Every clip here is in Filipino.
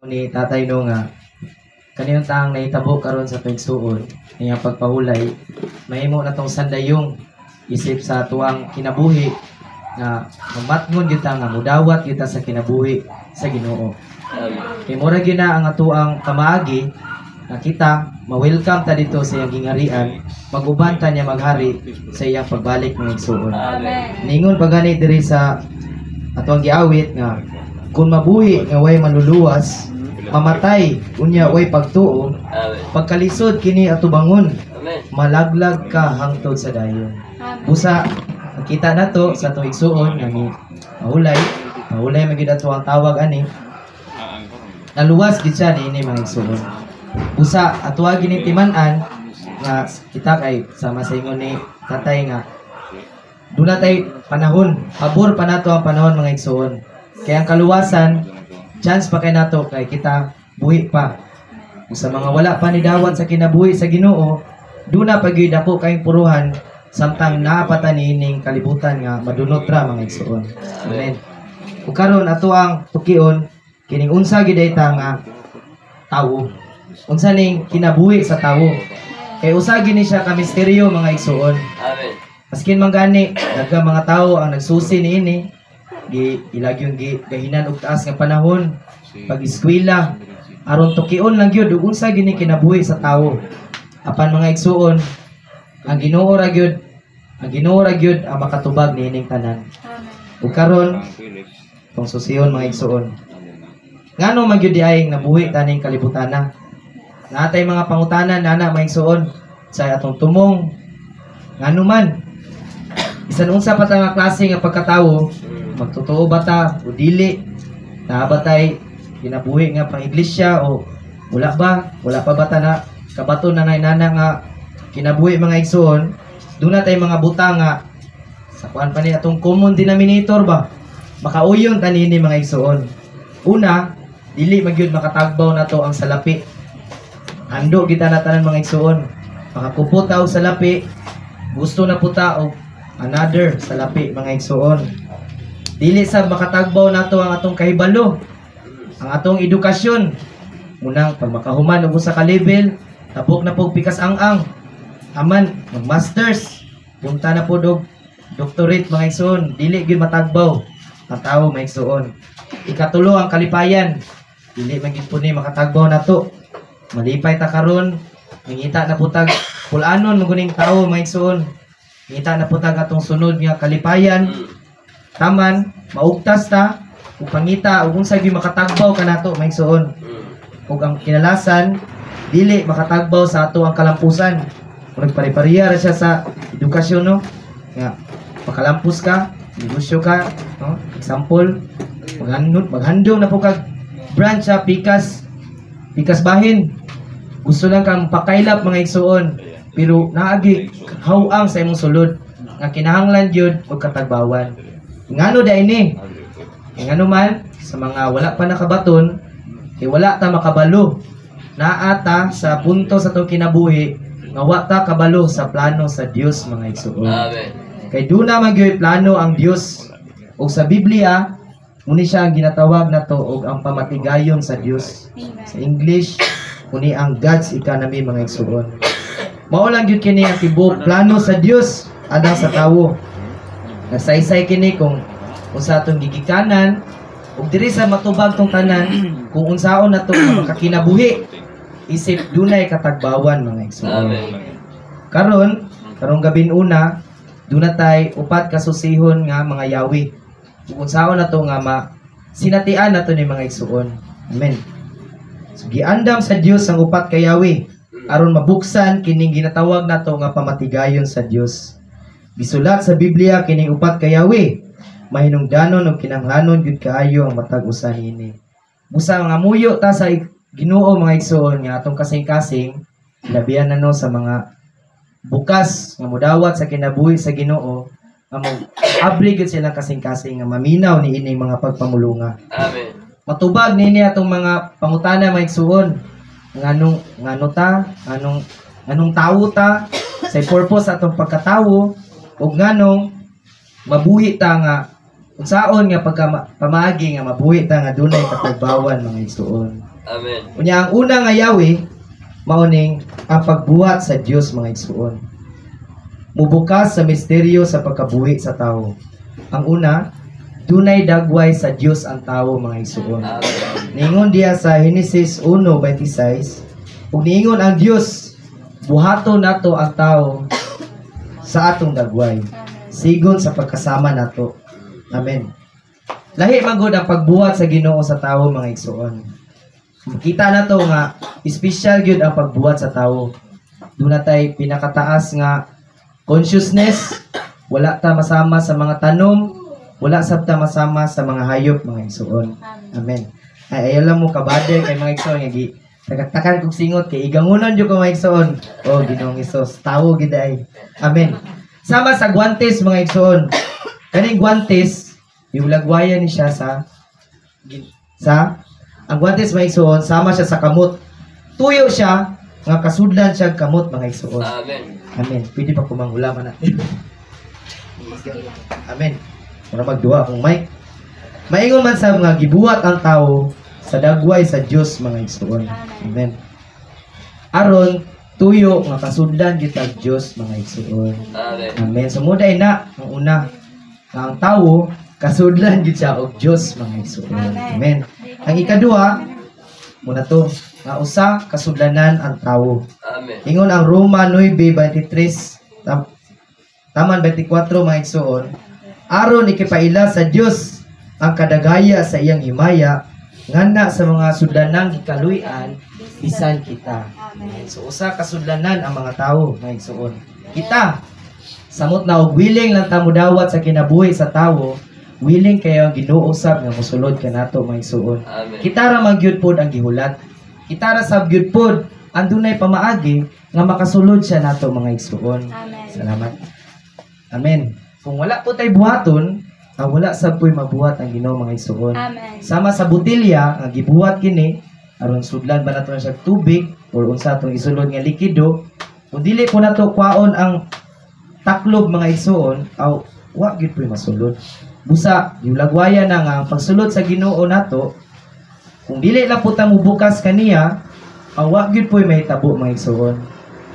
Ni tatay no nga kaniyang taang nahitabo karon sa pagsuon niya pagpahulay mahimo na tong sandayong isip sa tuang kinabuhi na mamatngon gyud ta nga mudawat gyud ta sa kinabuhi sa Ginoo. Kay mura gyud na ang atuang kamaagi na kita ma-welcome ta dito sa iyang gingharian, mag-uban ta niya maghari sa iyang pagbalik ng igsuon. Ningon pa gani diri sa atuang giawit nga kung mabuhi nga way manluluwas, mamatay unya way pagtuo, pagkalisod kini atubangon, malaglag ka hangtod sa dayon. Busa nakita nato sa atong igsuon nga ni mahulay magid ato ang tawag ani. Naluwas gid siya niini mga igsuon. Busa ato gini timan-an nga kita kay sama sa ingon ni tatay nga dula tay panahon, pabor pa nato ang panahon mga igsuon. Kaya ang kaluwasan, chance pa kay nato kay kita buhi pa. Sa mga wala pa ni dawat sa kinabuhi sa Ginoo, duna pagyud ako kayong puruhan samtang naapata niining kalibutan nga madunot ra mga igsuon. Amen. Ug karon ato ang tukion kining unsa gid ta nga tawo. Unsa ning kinabuhi sa tawo? Kay usa gini siya ka misteryo mga igsuon. Amen. Maskin man gani daghang mga tawo ang nagsusi niini ilagyong gahinan og taas nga panahon pag-eskwela aron tukion lang gyud ug unsa gini kinabuhi sa tawo. Apan mga igsuon, ang Ginoo ra gyud ang makatubag niining tanan. Ug karon tong susiyon mga igsuon, ngano man gyud diay nabuhi taning kalibutana. Natay mga pangutanan nana mga igsuon sa atong tumong ngano man bisan unsa pa ta nga klase nga pagkatawo, magtotoo ba ta o dili, naabatay kinabuhi nga pang iglesia o wala pa ba ta na kabaton na nana nga kinabuhi mga igsoon. Doon na tayo mga butang nga sa kuan pa ni atong common denominator ba makauyon tanini mga igsoon. Una, dili magyud makatagbaw na to ang salapi. Hando kita na tanan mga igsoon, makakupot ta og salapi, gusto na puta og another salapi mga igsoon. Dili sa makatagbaw nato ang atong kahibalo, ang atong edukasyon. Munang pag makahuman og usa ka level, tapok na pog pikas ang aman mag-masters, punta na pud og doctorate mga igsoon, dili gyud matagbaw ang tawo mga igsoon. Ikatulo ang kalipayan, dili man gyud pud ni makatagbaw nato. Malipay ta karon, mangita na putag pulanon maguning tawo mga igsoon. Ngita na putag atong sunod nga kalipayan. Taman, maugtas ta, ug pangita, ug unsa gyud makatagbaw kanato mga igsoon. Ug ang kinalasan, dili makatagbaw sa ato ang kalampusan. Kung nagpare-pareha ra siya sa edukasyon, no? Nga, makalampus ka, negosyo ka, no? Example, maghandom na po kag branch sa pikas bahin. Gusto lang kang pakailap mga igsoon, pero naagi hawang sa imong sulod nga kinahanglan gyud og katagbawan. Ngano da ini? Ngano man sa mga wala pa nakabaton, kay wala ta makabalo. Naa ta sa punto sa tong kinabuhi nga wa ta kabalo sa plano sa Dios mga igsoon. Amen. Kay duna man gyud plano ang Dios. Ug sa Biblia, muni siya ang ginatawag nato og ang pamatigayon sa Dios. Sa English, muni ang God's economy mga igsoon. Mao lang gyud kini ang tibok plano sa Dios adang sa tawo. Nasaysay kini kung sa atong gigikanan ug diri sa matubag tong tanan kung unsaon nato makakinabuhi isip dunay katagbawan mga igsoon. Karong gabin una dunay upat ka susihon nga mga yawi. Kung unsaon nato nga sinatian nato ni mga igsoon. Amen. So giandam sa Dios ang upat ka yawi aron mabuksan kining ginatawag nato nga pamatigayon sa Dios. Gisulat sa Biblia kining upat ka yawi, mahinungdanon ug kinahanglanon gyud kaayo ang matag usa niini. Busa nga muyo ta sa Ginoo mga igsoon nga atong kasing-kasing labihan na no sa mga bukas nga modawat sa kinabuhi sa Ginoo nga mo abri gyud silang kasing-kasing nga maminaw niini mga pagpamulunga. Amen. Matubag niini atong mga pangutana mga igsoon. Ngano ta? Anong tawo ta? Sa purpose atong pagkatawo ug nganong mabuhi ta nga unsaon nga pamaagi nga mabuhi ta nga dunay katagbawan mga igsoon. Amen. Unya ang una nga yawi mauning ang pagbuhat sa Dios mga igsoon. Mubukas sa misteryo sa pagkabuhi sa tao. Ang una, dunay dagway sa Dios ang tao mga igsoon. Ningon diya sa Genesis 1:26, ug niingon ang Dios, buhato nato ang tao sa atong dagway, sigon sa pagkasama nato. Amen. Lahi magud ang pagbuhat sa Ginoo sa tao mga igsoon. Makita na to nga special gyud ang pagbuhat sa tao. Doon na tay pinakataas nga consciousness, wala ta masama sa mga tanom, wala sabta masama sa mga hayop mga igsoon. Amen. Ay ayaw lang mo kabade kay mga igsoon nga gi tagatakan kog singot kay igangunon jud ko mga igsoon. Oh Ginoong Hesus, tawo gid ay. Amen. Sama sa guantes mga igsoon. Kaning guantes, iulagwayan ni siya sa ang guantes mga igsoon, sama siya sa kamot. Tuyo siya nga kasudlan siya kamot mga igsoon. Amen. Amen. Pwede pa kumangulaman natin. Amen. Para magduwa kung mic. Maingon man sa mga gibuhat ang tao sa dagway sa Dios mga igsoon. Amen. Aron tuyo nga kasudlan kita Dios mga igsoon. Amen. Amen. Sumuday na ang una ang tao kasudlan gid siya og Dios mga igsoon. Amen. Ang ikaduha muna to nga usa kasudlanan ang tao. Amen. Ingon ang Roma 9:23 taman 24 mga igsoon, aron ikipaila sa Dios ang kadagaya sa iyang himaya ngana sa mga sudlanang gikaluy-an bisan kita. So usa kasudlanan ang mga tawo mga igsoon. Kita samot na og willing lang ta mudawat sa kinabuhi sa tawo, willing kayo ang Ginoo usab nga mosulod kanato mga igsoon. Amen. Kita ra magyud pod ang gihulat. Kita ra sab gyud pod ang dunay pamaagi nga makasulod siya nato mga igsoon. Salamat. Amen. Kung wala po tay buhaton, wala sab po'y mabuhat ang Ginoo mga igsoon. Sama sa botelya nga gibuhat kini aron sudlan ba nato siya tubig or unsa atong isulod nga likido, kung dili po nato kwaon ang taklob mga igsoon, wa gyud po'y masulod. Busa, yulagwaya na nga ang pagsulod sa Ginoo nato, kung dili lang po ta mubukas kaniya, wa gyud po'y mahitabo mga igsoon.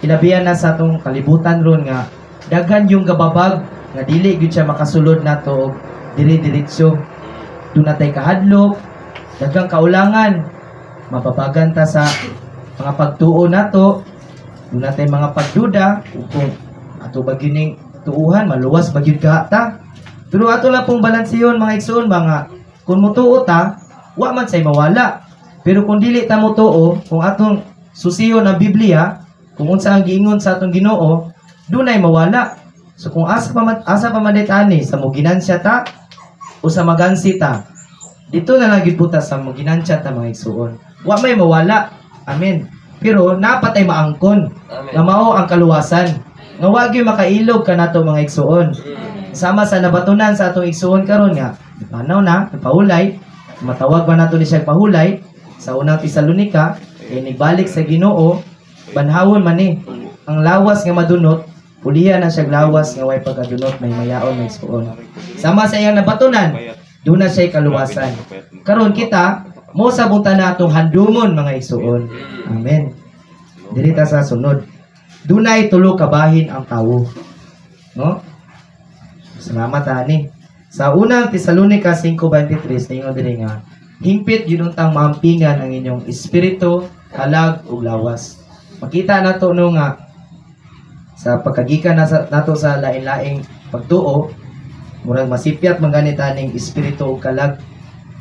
Ilabihan na sa atong kalibutan ron nga daghan yung gababag nga dili gyud siya makasulod nato og dire-diretso. Doon natay kahadlok, daghang kaulangan, mababagan ta sa mga pagtuo nato, doon natay mga pagduda, kung ato ba gining tuuhan, maluwas ba gyud ka ta. Pero ato lang pong balansiyon mga igsoon, mga kung mutuo ta, wa man say mawala. Pero kung dili ta mutuo, kung atong susiyon ang Biblia, kung unsa ang giingon sa atong Ginoo, dunay mawala. So kung asa pa madetani sa muginansya ta o sa magansi ta, dito na lang gid puta sa muginansya ta mga igsoon. Wa may mawala. Amen. Pero napatay maangkon. Amen. Nga mao ang kaluwasan. Nga wa gyud makailog kanato mga igsoon. Sama sa nabatunan sa atong igsoon karon nga, panaw na pahulay, matawag ba nato ni siya pahulay sa unang Tesalonika, kay nagbalik sa Ginoo, banhawon man ni ang lawas nga madunot, pulihan na siya lawas nga way pagkadunot may mayaon may igsoon. Sama sa iyang nabatunan, doon na siya kaluwasan. Karon kita mo sabutan na atong handumon mga igsoon. Amen. Dirita sa sunod. Dunay tulo ka bahin ang tawo. No? Salamat ani. Sa unang Tesalonika 5:23 ningon diri nga, hingpit gyud untang maampingan ang inyong espiritu, kalag ug lawas. Makita nato no nga sa pagkagikan nato sa lain-laing pagtuo, murag masipyat man ganit aning espiritu ug kalag.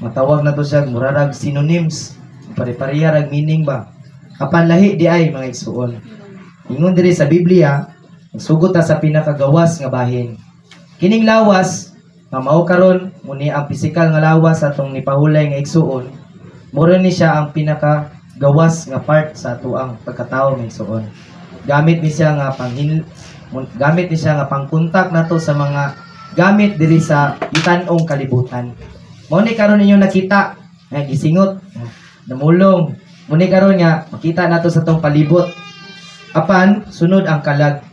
Matawag nato siya murarag synonyms, pare-pareha rag meaning ba. Apan lahi di ay mga igsoon. Ingon diri sa Biblia, sugot ta sa pinakagawas nga bahin. Kining lawas nga mao karon muni ang pisikal nga lawas atong nipahulay nga igsuon, mura ni siya ang pinakagawas nga part sa atuang pagkatao nga igsuon. Gamit ni siya nga gamit ni siya nga pangkontak nato sa mga gamit diri sa itan-ong kalibutan. Mao ni karon ninyo nakita nga gisingot, namulong. Muni karon nga makita nato sa tong palibot. Apan sunod ang kalag.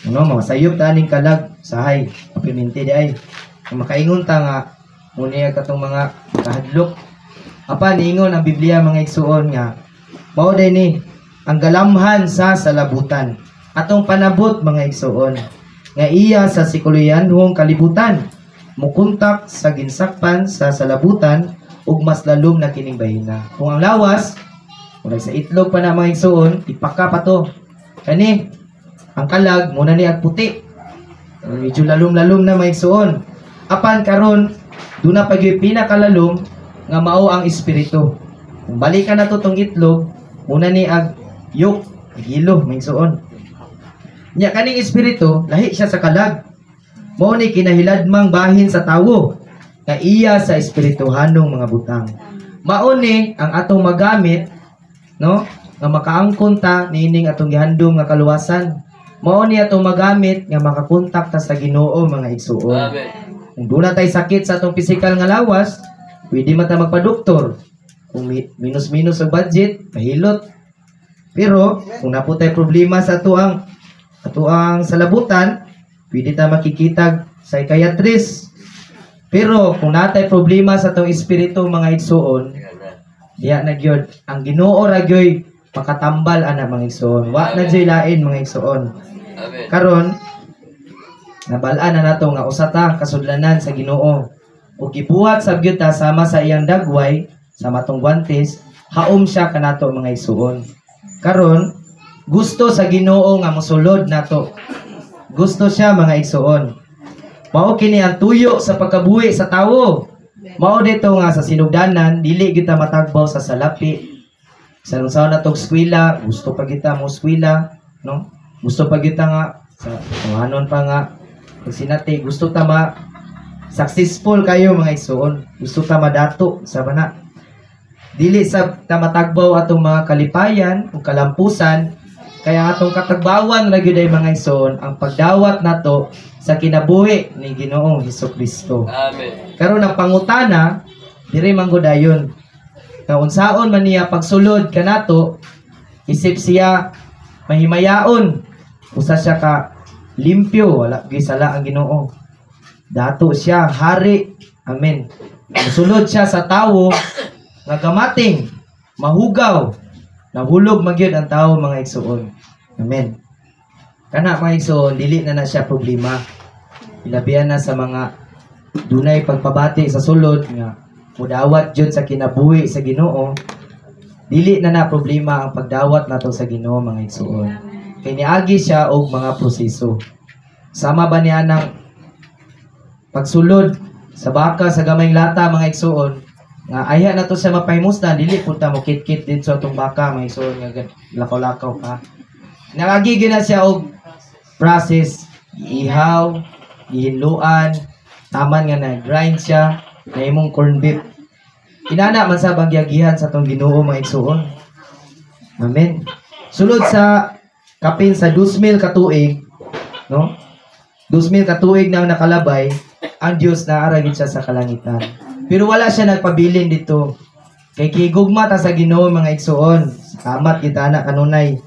Ano, masayop ta aning kalag sahay, papiminti di ay. Makaingon ta nga muna katong mga kahadlok. Apan ingon ang Biblia mga igsuon nga mao day ni ang galamhan sa salabutan. Atong panabot mga igsuon nga iya sa sekulianhong kalibutan mukontak sa ginsakpan sa salabutan ug mas lalom na kining bahina. Kung ang lawas muna sa itlog pa na mga igsuon, ipaka pa to. Kani ang kalag muna ni ag puti. Medyo lalom-lalom na mga igsuon. Apan karon doon na pag pinakalalom nga mao ang espiritu. Kung balikan na to tong itlog, muna ni ag yuk, hilo, mga igsuon. Nya kaning espiritu, lahi siya sa kalag. Mao ni kinahiladmang bahin sa tawo nga iya sa espirituhanong mga butang. Mao ni ang atong magamit no nga makaangkon ta nining atong gihandom nga kaluwasan. Mao ni atong magamit nga makakontak ta sa Ginoo mga igsuon. Amen. Kung doon na tayo sakit sa atong physical nga lawas, pwede man ta magpa-doktor. Kung minus-minus ang budget, pahilot. Pero kung napo tayo problema sa atuang salabutan, pwede ta makikitag psychiatrist. Pero kung natay problema sa atong espiritu mga igsuon, diya na gyud ang Ginoo ra gyud pakatambal ana mga igsuon. Wa na jay lain mga igsuon. Amen. Karon nabal-an na nato nga usa ta kasudlanan sa Ginoo. Ug gibuhat sa gyud ta sama sa iyang dagway sa matong guantes, haom siya kanato mga igsuon. Karon gusto sa Ginoo nga mosulod nato. Gusto siya mga igsuon. Mao kini ang tuyo sa pagkabuhi sa tawo. Mao dito nga sa sinugdanan dili kita matagbaw sa salapi. Sa unsaon natong eskwela, gusto pa kita mo eskwela, no? Gusto pa kita nga sa anon pa nga pag sinati, gusto ta ma successful kayo mga igsuon. Gusto ta madato sa bana. Dili sa ta matagbaw atong mga kalipayan o kalampusan. Kaya atong katagbawan ra gyud ay mga igsoon ang pagdawat nato sa kinabuhi ni Ginoong Hesukristo. Amen. Karon ang pangutana diri man gud ayon. Nga unsaon man niya pagsulod kanato isip siya mahimayaon. Usa siya ka limpyo, wala gyud sala ang Ginoo. Dato siya hari. Amen. Sulod siya sa tawo nga gamating, mahugaw, nahulog magyud ang tao mga igsuon. Amen. Kana mga igsuon, dili na siya problema. Ilabihan na sa mga dunay pagpabati sa sulod nga mudawat jud sa kinabuhi sa Ginoo. Dili na problema ang pagdawat nato sa Ginoo mga igsuon. Kay niagi siya og mga proseso. Sama ba niya ng pagsulod sa baka sa gamayng lata mga igsuon? Nga ayha na to siya mapahimustan, dili punta mo kit-kit din sa itong baka, may so nga lakaw-lakaw ka. Nakagigil na siya og process, ihaw, gihinluan, taman nga na-grind siya, na imong corn beef. Inana man sa bagyagihan sa itong Ginoo mga igsuon. Amen. Sulod sa kapin sa 2,000 katuig, no? 2,000 katuig na nakalabay, ang Diyos naaragin siya sa kalangitan. Pero wala siya nagpabilin dito. Kay kigugma ta sa Ginoo mga igsuon. Kamat kita na kanunay.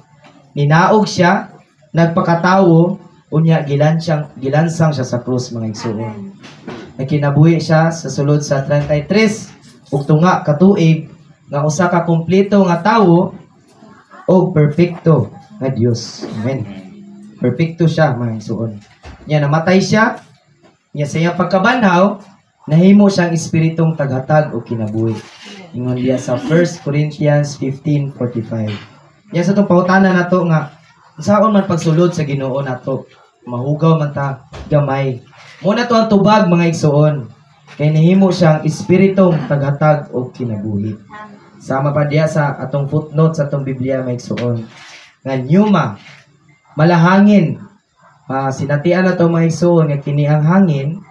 Ninaog siya, nagpakatawo, unya gilansang siya sa krus mga igsuon. Nakinabuhi siya sa sulod sa 33 ug tunga katuig nga usa ka kumpleto nga tawo og perpekto nga Dios. Amen. Perpekto siya mga igsuon. Nya namatay siya. Nya sa iyang pagkabanhaw nahimo siyang espiritong taghatag o kinabuhi. Ingon diya sa 1 Corinthians 15:45. Yan sa itong pahutanan nato nga, saan man pagsulod sa Ginoo nato, mahugaw man ta, gamay. Muna to ang tubag mga igsuon, kay nahimo siyang espiritong taghatag o kinabuhi. Sama pa diya sa atong footnote sa atong Biblia mga igsuon. Nga nyuma, malahangin, sinatian na to mga igsuon, nga kini ang hangin,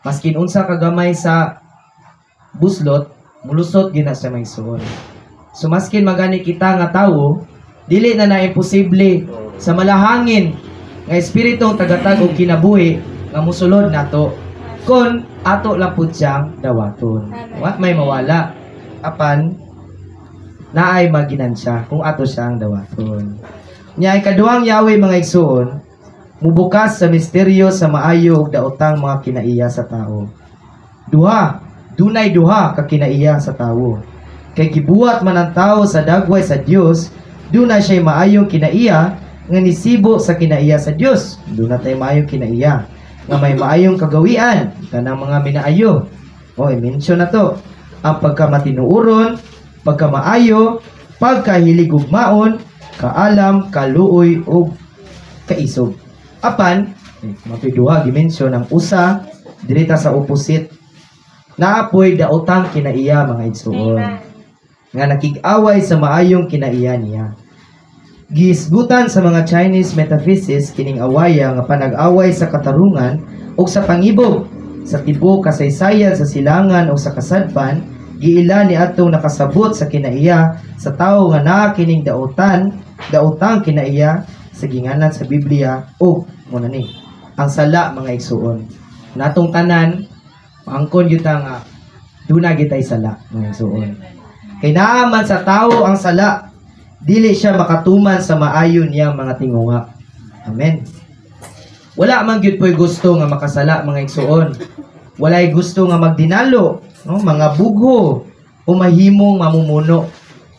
maskin unsa kagamay sa buslot, mulusot gina sa may suon. So maskin magani kita nga tawo, dili na imposible sa malahangin nga espiritong tagatag og kinabuhi nga musulod nato kun ato lang pud siyang dawaton. Wa may mawala apan naay maginansya kung ato siyang dawaton. Nya ikaduhang yawi mga igsuon, mubukas sa misteryo sa maayo ug daotang mga kinaiya sa tao. Duha, dunay duha ka kinaiya sa tawo. Kay gibuhat man ang tawo sa dagway sa Dios, dunay siya maayong kinaiya nga nisibo sa kinaiya sa Dios. Dunay tay maayong kinaiya nga may maayong kagawian kanang mga minaayo. I-mention na to. Ang pagkamatinuoron, pagkamaayo, pagkahiligugmaon, kaalam, kaluoy, o kaisog. Apan, mapiduha, dimensyon ang usa, dirita sa opposite, naapoy daotang kinaiya mga igsuon. Nga nakig-away sa maayong kinaiya niya. Giisgutan sa mga Chinese metaphysics kining awaya nga panag-away sa katarungan o sa pangibog, sa tibuok kasaysayan sa silangan o sa kasadpan, giila ni atong nakasabot sa kinaiya sa tawo nga naa kining daotang kinaiya sa ginganan sa Biblia o muna ni ang sala mga igsuon. Natong tanan angkon gyud nga duna gitay sala mga igsuon. Kay naaman sa tawo ang sala, dili siya makatuman sa maayon niyang mga tingunga. Amen. Wala man gyud po'y gusto nga makasala mga igsuon. Walay gusto nga magdinalo, no? Mga bugho o mahimong mamumuno.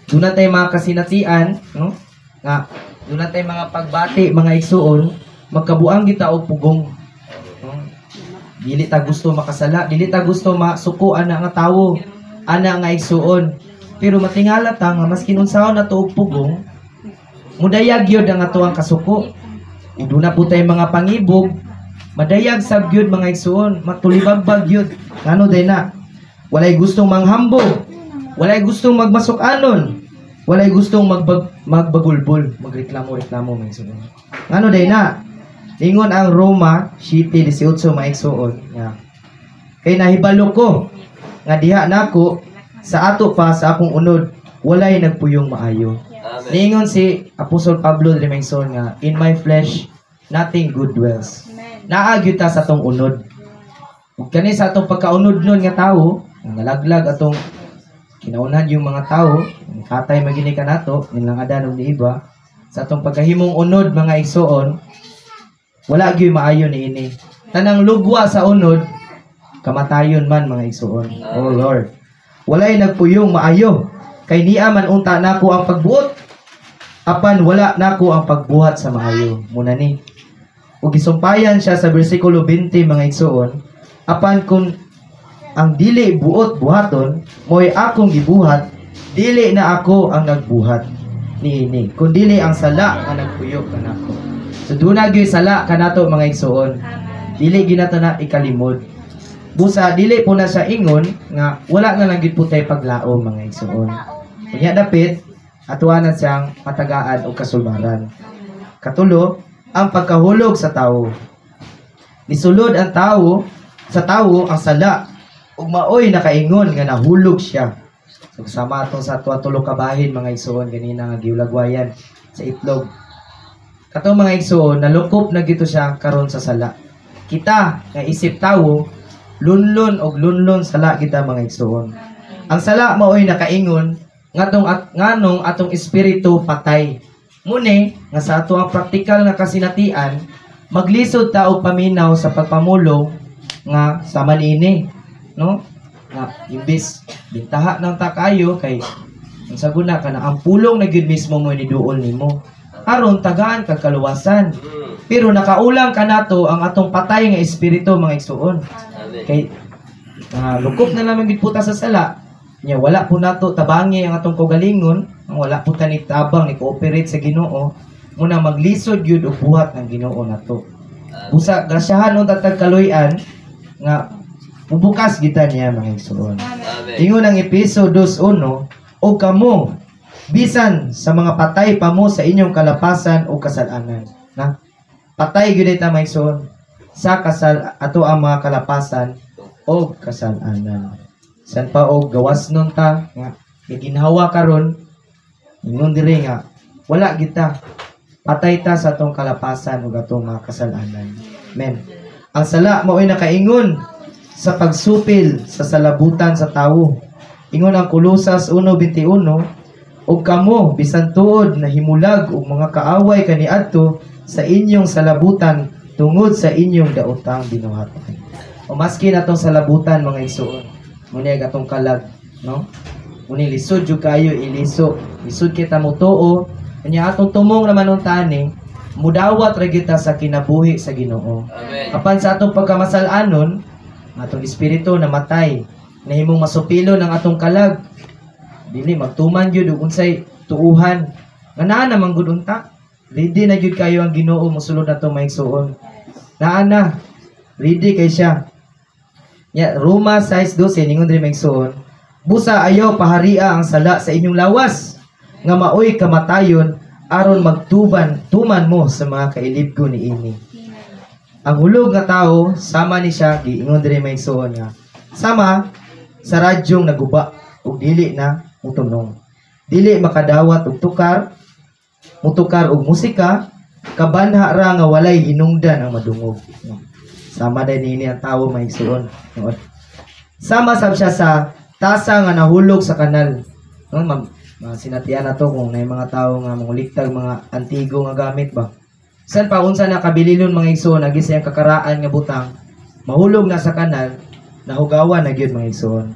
Doon tay mga kasinatian, no? Nga doon tay mga pagbati mga igsuon, magkabuang kita og pugong. No? Dili ta gusto makasala, dili ta gusto masuko ana nga tawo, ana nga igsuon. Pero matingala ta nga mas kinunsaon nato og pugong, mudayag gyud ang atoang kasuko. Iduna po tayo mga pangibog, madayag sab gyud mga igsuon, matulibagbag gyud. Ngano day na? Walay gustong manghambog, walay gustong magmasok-anon, walay gustong magbagulbol, magreklamo-reklamo mga igsuon. Ngano day na? Ingon ang Roma 7:18 mga igsuon. Kay nahibalo ko nga diha nako sa ato pa sa akong unod, walay nagpuyong maayo. Ningon si Apostol Pablo Rimengson nga, in my flesh, nothing good dwells. Naagyod ta sa atong unod. Ug kani sa atong pagkaunod nun nga tawo, nalaglag atong kinaunhan yung mga tawo, katay magini ka nato, nilang adanong ni iba, sa atong pagkahimong unod mga igsoon, wala gyud maayo ni ini. Tanang lugwa sa unod, kamatayon man mga igsoon. Oh Lord. Walay nagpuyong maayo. Kay niya man unta nako ang pagbuot, apan wala nako ang pagbuhat sa maayo. Muna ni. Ug gisumpayan siya sa bersikulo 20 mga igsuon, apan kung ang dili buot buhaton, mo'y akong gibuhat, dili na ako ang nagbuhat niini, kun dili ang sala nga nagpuyo kanako. So duna gyud sala kanato mga igsuon. Dili ginato na ikalimod. Busa dili po na sa ingon nga wala na lang gid po tay paglaom mga igsuon. Unya dapit atuanan siyang patagaan o kasulbaran. Katulo, ang pagkahulog sa tawo. Nisulod ang tawo sa tawo ang sala ug maoy nakaingon nga nahulog siya. So kasama atong sa tulo kabahin mga igsuon ganina nga giulagwayan sa itlog. Katong mga igsuon nalukop na gito siya karon sa sala. Kita nga isip tawo lunlon og lunlon sala kita mga igsuon. Ang sala maoy nakaingon nganong atong espiritu patay. Muni nga sa ato ang praktikal nga kasinatian, maglisod ta og paminaw sa pagpamulong nga sa manini, no? Nga imbis bintaha nang ta kayo kay ang saguna kana ang pulong na gyud mismo mo ni duol nimo. Aron tagaan kag kaluwasan. Pero nakaulang kanato ang atong patay nga espiritu mga igsuon. Kay lukop na naman gid puta sa sala. Nya wala po nato tabangi ang atong kaugalingon, ang wala po ta ni tabang ni cooperate sa Ginoo, muna maglisod gyud og buhat ng Ginoo nato. Busa grasyahan unta tag kaluy-an nga mubukas kita niya mga igsuon. Ingon ang Efeso 2:1, o kamo bisan sa mga patay pa mo sa inyong kalapasan o kasalanan. Na patay gyud ta mga igsuon sa kasal ato ang mga kalapasan o kasalanan. San pa og gawas nun ta nga giginhawa karon ingon diri nga wala kita patay ta sa atong kalapasan ug atong mga kasalanan. Amen. Ang sala mao'y nakaingon sa pagsupil sa salabutan sa tawo. Ingon ang Kolosas 1:21, ug kamo bisan tuod na himulag og mga kaaway kaniadto sa inyong salabutan tungod sa inyong daotang binuhatan. O maski natong salabutan mga igsuon, Muna atong kalag, no? Muna lisod jud kayo iliso. Lisod kita mo tuo. Kanya atong tumong naman ng tani, mudawat ra kita sa kinabuhi sa Ginoo. Amen. Apan sa atong pagkamasal-anon, atong espiritu namatay, nahimong masupilo ng atong kalag. Dili magtuman gyud og unsay tuuhan. Nga naman gud unta. Ready na gyud kayo ang Ginoo mosulod nato maigsuon. Na ready kay siya. Ya, Roma 6:12 ningon diri maigsuon. Busa ayaw paharia ang sala sa inyong lawas nga maoy kamatayon aron tuman mo sa mga kailibgo ni ini. Ang hulog nga tao sama ni siya giingon diri maigsuon nga sama sa radyong naguba ug dili na mutunong. Dili makadawat og mutukar og musika, kabanha ra nga walay hinungdan ang madungog. Sama din ini ang tao maigsuon. Sama sab siya sa tasa nga nahulog sa kanal. Sinatian na to kung may mga tao nga manguliktag mga antigo nga gamit ba. San pa unsa na kabililon mga igsoon agi sa kakaraan nga butang mahulog na sa kanal, nahugawan na gyud mga igsoon.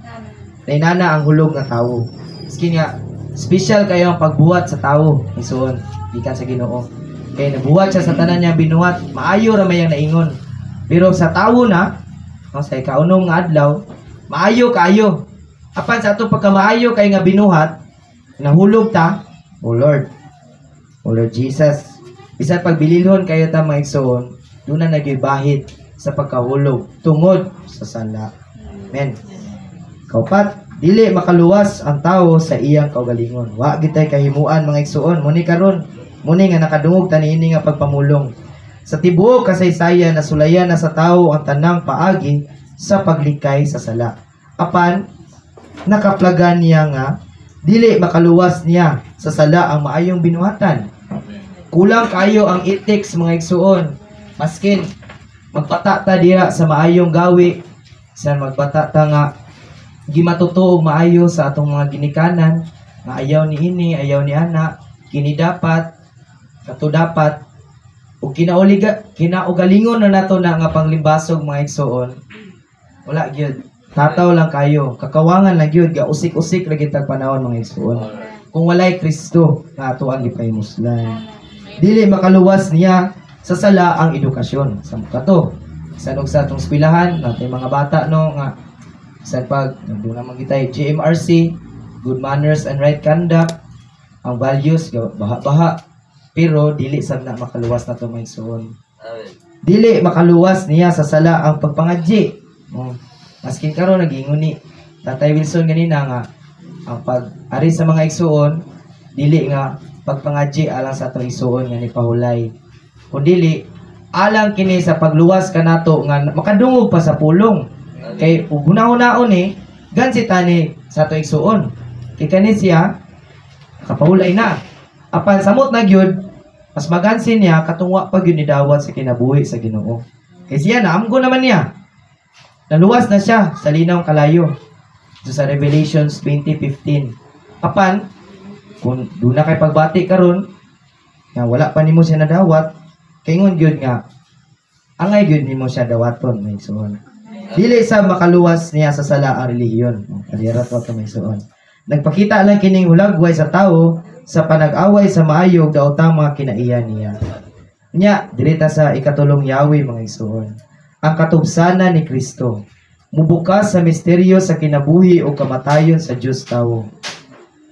Nainana ang hulog nga tawo. Maski nga special kayo ang pagbuhat sa tawo, igsoon, gikan sa Ginoo. Kay nabuhat siya sa tanan niya binuhat, maayo ra may ang naingon. Pero sa tawo na, sa ikaunong nga adlaw, maayo kayo. Apan sa ato pagkamaayo kay nga binuhat, nahulog ta, O Lord Jesus. Bisan pagbililhon kayo ta mga igsoon, doon na nagibahit sa pagkahulog tungod sa sala. Amen. Kaupat, dili makaluwas ang tao sa iyang kaugalingon. Wa gitay kahimuan mga igsoon, muni karon, muni nga nakadungog ta niini nga pagpamulong. Sa tibuok kasaysayan nasulayan na sa tao ang tanang paagi sa paglikay sa sala. Apan nakaplagan niya nga dili makaluwas niya sa sala ang maayong binuhatan. Kulang kayo ang ethics mga igsuon. Maskin magpata ta dira sa maayong gawi, san magpata ta nga gimatuto og maayo sa atong mga ginikanan, nga ayaw ni ini, ayaw ni ana, kini dapat, kato dapat, ug kinaugalingon na nato na nga panglimbasog mga igsuon. Wala gyud. Tataw lang kayo, kakawangan lang gyud, ga usik-usik lagi tag panahon mga igsuon. Kung walay Kristo nga ato ang gipahimuslan. Dili makaluwas niya sa sala ang edukasyon. Sa kato, sa atong eskwelahan, natay mga bata no nga sa pag doon naman kitay GMRC, good manners and right conduct, ang values baha-baha, pero dili sad na makaluwas na to mga igsuon. Dili makaluwas niya sa sala ang pagpangadji. Maskin karon nagingon ni Tatay Wilson ganina nga ang pag-ari sa mga igsuon dili nga pagpangadji alang sa atong igsuon nga ni pahulay. Kun dili alang kini sa pagluwas kanato nga makadungog pa sa pulong. Kay ug hunahon gansi tani sa atong igsuon. Kay kani siya kapahulay na. Apan samot na gyud mas magansin niya katungwa pag yun nidawat sa kinabuhi sa Ginoo. Kay siya naamgo naman niya. Naluwas na siya sa linaw kalayo. So, sa Revelations 20:15. Apan kung doon na kay pagbati karon nga wala pa nimo siya nadawat, kaingon gyud nga angay gyud nimo siya dawaton may igsoon. Dili sa makaluwas niya sa sala ang relihiyon. Kalira to may igsoon. Nagpakita lang kining hulagway sa tao sa panag-away sa maayo daotang mga kinaiya niya. Nya direta sa ikatulong yawi mga igsoon. Ang katubsanan ni Kristo mubukas sa misteryo sa kinabuhi o kamatayon sa Diyos tao.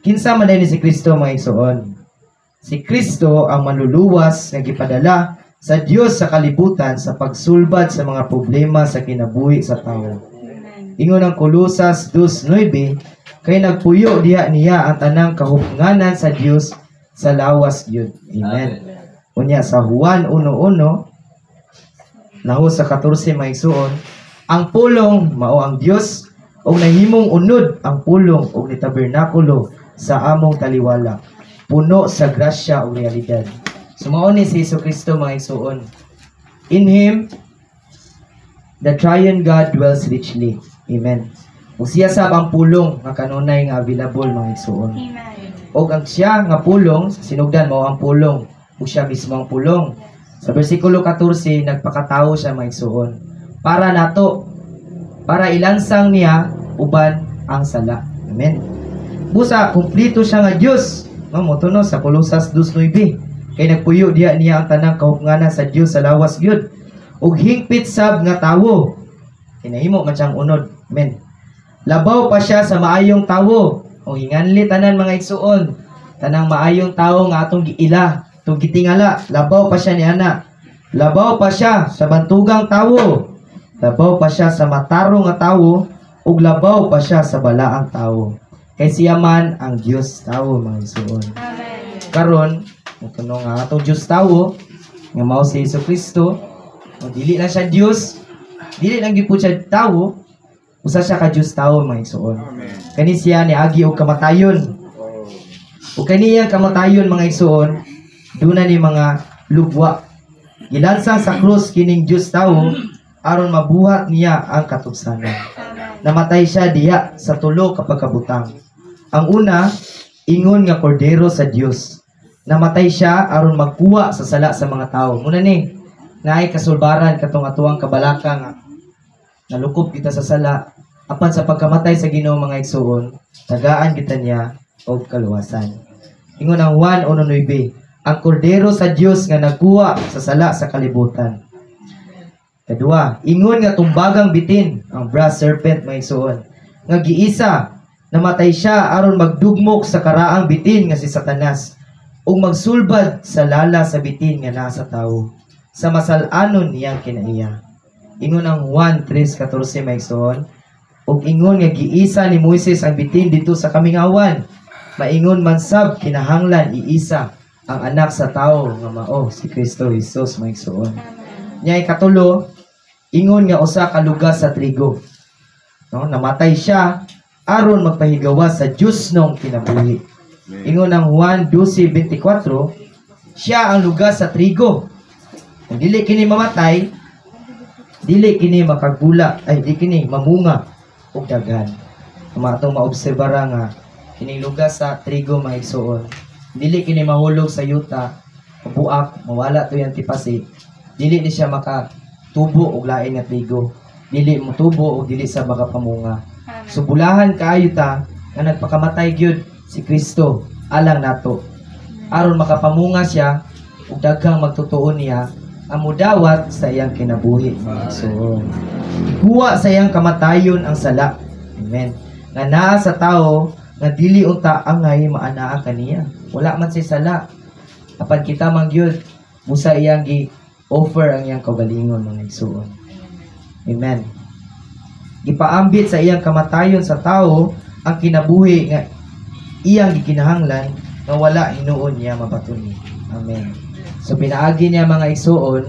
Kinsa man ni si Kristo mga igsoon? Si Kristo ang manluluwas nga gipadala sa Dios sa kalibutan sa pagsulbad sa mga problema sa kinabuhi sa tao. Ingon ang Kolosas 2:9, kay nagpuyo diha niya ang tanang kahupnganan sa Dios sa lawas gyud. Amen. Unya sa Juan 1:1 laho sa 14 mga igsoon, ang pulong mao ang Dios ug nahimong unod ang pulong ug ni tabernakulo sa among taliwala, puno sa grasya ug realidad. Sumao ni si Jesucristo mga igsoon. In Him, the triune God dwells richly. Amen. Ug siya sab ang pulong nga kanunay nga available mga igsoon. Amen. Ug ang siya nga pulong, sinugdan mao ang pulong, ug siya mismo ang pulong. Sa bersikulo 14, nagpakatawo siya mga igsoon. Para nato, para ilansang niya uban ang sala. Amen. Busa kumpleto siya nga Dios. Mamotono sa Colosas 2:9. Kay nagpuyo diya niya ang tanang kahugnanan sa Dios sa lawas gyud. Ug hingpit sab nga tawo. Kinahimo man siyang unod. Amen. Labaw pa siya sa maayong tawo. O hinganli tanan mga igsuon. Tanang maayong tawo nga atong giila, atong gitingala. Labaw pa siya ni ana. Labaw pa siya sa bantugang tawo. Labaw pa siya sa matarong nga tawo. Ug labaw pa siya sa balaang tawo. Kay siya man ang Dios tawo mga igsuon. Amen. Karon, kuno nga atong Dios tawo nga mao si Jesucristo. O dili na siya Dios. Dili lang gyud siya tawo. Usa siya ka Dios tawo mga igsuon. Kani siya ni agi og kamatayon. Ug kaniyang kamatayon mga igsuon, duna ni mga lugwa. Gilansang sa krus kining Dios tawo aron mabuhat niya ang katubsanan. Namatay siya diha sa tulo ka pagkabutang. Ang una, ingon nga kordero sa Dios. Namatay siya aron magkuha sa sala sa mga tawo. Muna ni, naay kasulbaran katong atuang kabalaka nga nalukop kita sa sala apan sa pagkamatay sa Ginoo mga igsuon, tagaan kita niya og kaluwasan. Ingon ang Juan 1:9, ang kordero sa Dios nga nagkuha sa sala sa kalibutan. Kadua, ingon nga tumbagang bitin, ang brass serpent mga igsuon, nga giisa, namatay siya aron magdugmok sa karaang bitin nga si Satanas ug magsulbad sa lala sa bitin nga nasa tawo sa masal-anon niyang kinaiya. Ingon ang Juan 3:14 mga igsuon, ug ingon nga giisa ni Moises ang bitin dito sa kamingawan. Maingon man sab kinahanglan iisa ang anak sa tawo nga mao si Kristo Jesus mga igsuon. Nya ikatulo, ingon nga usa ka lugas sa trigo. No, namatay siya aron magpahigawas sa Dios nung kinabuhi. Ingon ang Juan 12:24, siya ang lugas sa trigo. Kung dili kini mamatay, dili kini makagula, ay di kini mamunga og daghan. Atong maobserbara nga kining lugas sa trigo mga igsuon, dili kini mahulog sa yuta, buak, mawala to yung tipasi. Dili ni siya makatubo og lain nga trigo. Dili mo tubo og dili sa makapamunga. So bulahan kaayo ta nga nagpakamatay gyud si Kristo alang nato. Aron makapamunga siya ug daghang magtutuon niya ang mudawat sa iyang kinabuhi mga igsuon. Iguwa sa iyang kamatayon ang sala. Amen. Nga naa sa tao nga dili unta angay maanaa kaniya. Wala man si sala. Apan kita man gyud busa iyang gi-offer ang iyang kaugalingon mga igsuon. Amen. Gipaambit sa iyang kamatayon sa tao ang kinabuhi nga iyang gikinahanglan nga wala hinuon niya mapatuni. Amen. So pinaagi niya mga igsuon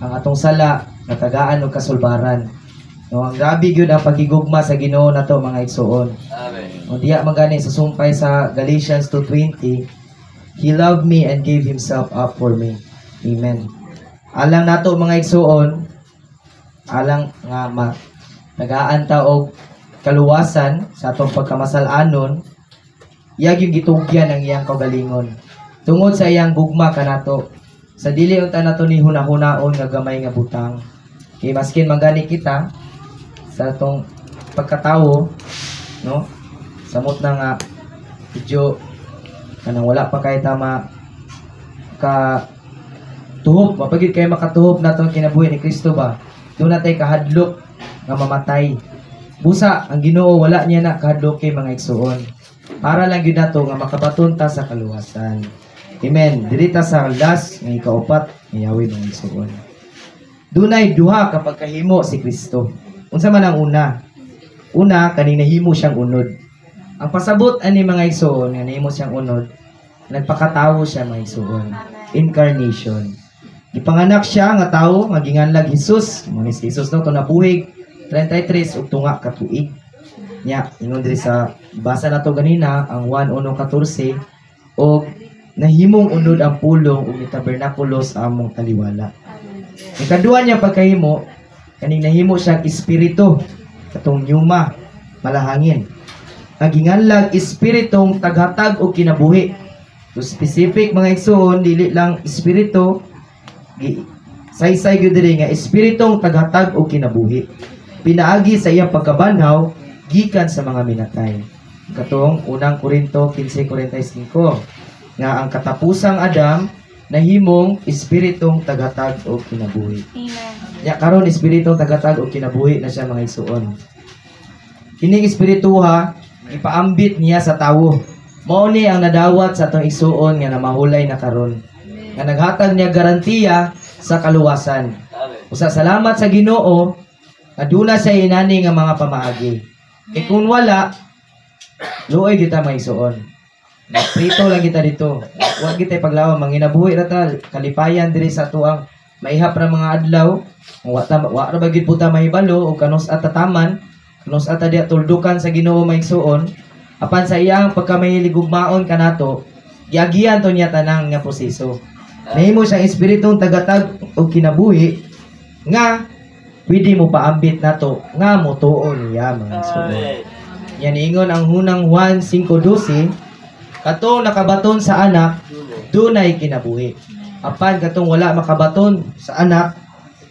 ang atong sala nga tagaan og kasulbaran. No, ang grabe gyud ang pagigugma sa Ginoo nato mga igsuon. Amen. O diya magani sa sumpay sa Galatians 2:20, He loved me and gave Himself up for me. Amen. Alang nato mga igsuon, alang nga tagaan ta og kaluwasan sa atong pagkamasal-anon, iyag yung gitugyan ang iyang kaugalingon. Tungod sa iyang gugma kanato, sa dili unta nato ni hunahunaon nga gamay nga butang. Kay maskin mangani kita sa atong pagkatawo, no? Samot na nga medyo kanang wala pa kay tama ka tuhop, mapagid kay makatuhop nato ang kinabuhi ni Kristo ba? Doon natay kahadlok nga mamatay. Busa ang Ginoo wala niya na kahadlok kay mga igsuon. Para lang gyud nato nga makabaton ta sa kaluwasan. Amen. Dirita sa last nga ikaupat nga Yahweh mga igsuon. Dunay duha ka pagkahimo si Kristo. Unsa man ang una? Una, kaning nahimo siyang unod. Ang pasabot ani mga igsuon nga nahimo siyang unod, nagpakatawo siya mga igsuon. Incarnation. Ipanganak siya nga tawo nga ginganlag Hesus. Mo ni Jesus no to nabuhig 33 ug tunga ka tuig. Nya ingon diri sa basa nato ganina ang 1:14 og nahimong unod ang pulong ug ni tabernakulo sa among taliwala. Ikaduha niya pagkahimo kaning nahimo siyang espiritu katong nyuma malahangin. Ang ginganlag espiritong taghatag og kinabuhi. So specific mga igsoon dili lang espiritu saysay gyud diri nga espiritong taghatag og kinabuhi. Pinaagi sa iyang pagkabanhaw gikan sa mga minatay. Katong unang Korinto 15:45 nga ang katapusang Adam nahimong espiritong tagatag o kinabuhi. Amen. Ya karon espiritong tagatag o kinabuhi na siya mga igsoon. Kining espirituha ipaambit niya sa tawo. Mao ni ang nadawat sa atong igsoon nga namahulay na karon. Nga naghatag niya garantiya sa kaluwasan. Usa salamat sa Ginoo aduna sa inani nga mga pamaagi. E kung wala, luoy kita maigsoon. Prito lang kita dito. Huwag kita paglawan. Manginabuhi na ta. Kalipayan diri sa tuang maihap na mga adlaw. Wa ra bagid puta mahibalo o kanus at tataman. Kanus at diya tuldukan sa Ginoo maigsoon. Apan sa iyang pagkamahiligugmaon kanato, giagian to niya tanang nga proseso. Nahimo siyang espiritong tagatag o kinabuhi nga pwede mo paambit nato nga motuon niya mga igsoon. Yan ingon ang hunang Juan 5:12, katong nakabaton sa anak, dunay kinabuhi. Apan katong wala makabaton sa anak,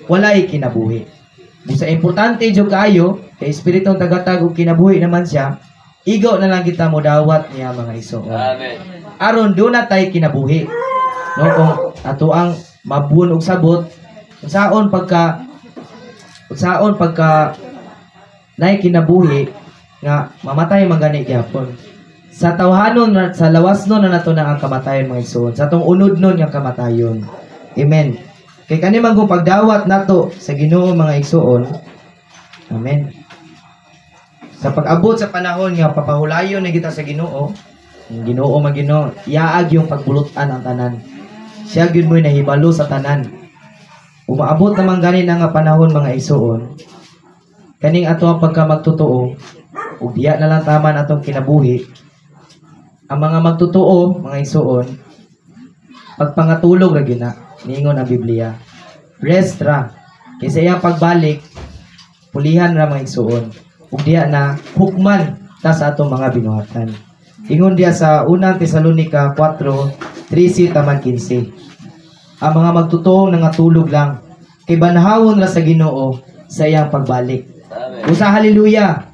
walay kinabuhi. Busa importante jud kaayo kay espiritong tagatag og kinabuhi naman siya, igo na lang kita mo dawat niya mga igsoon. Amen. Aron dunay tay kinabuhi. No kung ato ang mabuon og sabot, unsaon pagka nay kinabuhi nga mamatay man gani gyapon. Sa tawhanon sa lawasnon na nato na ang kamatayon mga igsoon. Sa tong unodnon nga kamatayon. Amen. Kay kani man kung pagdawat nato sa Ginoo mga igsoon. Amen. Sa pag-abot sa panahon nga papahulayon na kita sa Ginoo, ang Ginoo magino, iaag yung pagbulutan ang tanan. Siya gyud mo'y nahibalo sa tanan. Umaabot naman gani na nga panahon mga igsoon. Kaning ato ang pagka magtotoo, ug diya na lang taman atong kinabuhi. Ang mga magtotoo, mga igsoon, pagpangatulog ra gyud na niingon ang Biblia. Rest ra. Kaysa iyang pagbalik, pulihan ra mga igsoon. Ug diya na hukman ta sa atong mga binuhatan. Ingon diya sa unang Tesalonica 4:13-15. Ang mga magtotoo nangatulog lang, kay banhawon ra sa Ginoo sa iyang pagbalik. Usa haleluya.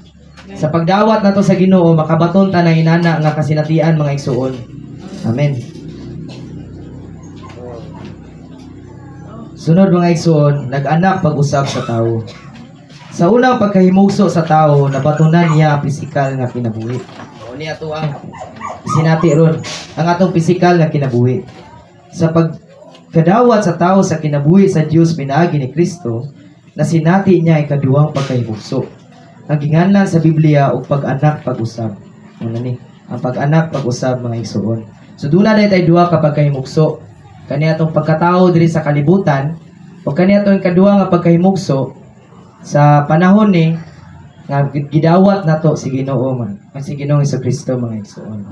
Sa pagdawat nato sa Ginoo makabaton ta ng inana nga kasinatian mga igsoon. Amen. Sunod mga igsoon, nag-anak pag-usab sa tawo. Sa unang pagkahimugso sa tawo, nabatunan niya ang pisikal nga kinabuhi. O niya to ang sinati ron, ang atong pisikal nga kinabuhi. Sa pagkadawat sa tawo sa kinabuhi sa Dios pinaagi ni Kristo, na sinati niya ang kaduhang pagkahimugso. Ang ginganlan sa Biblia og pag-anak pag-usab. Ano ni? Ang pag-anak pag-usab mga igsoon. So duna na tay duha ka pagkahimugso. Kani atong pagkatao diri sa kalibutan o kani atong kaduha nga pagkahimugso sa panahon ni nga gidawat nato si Ginoo man. Ang si Ginoong Jesucristo mga igsoon.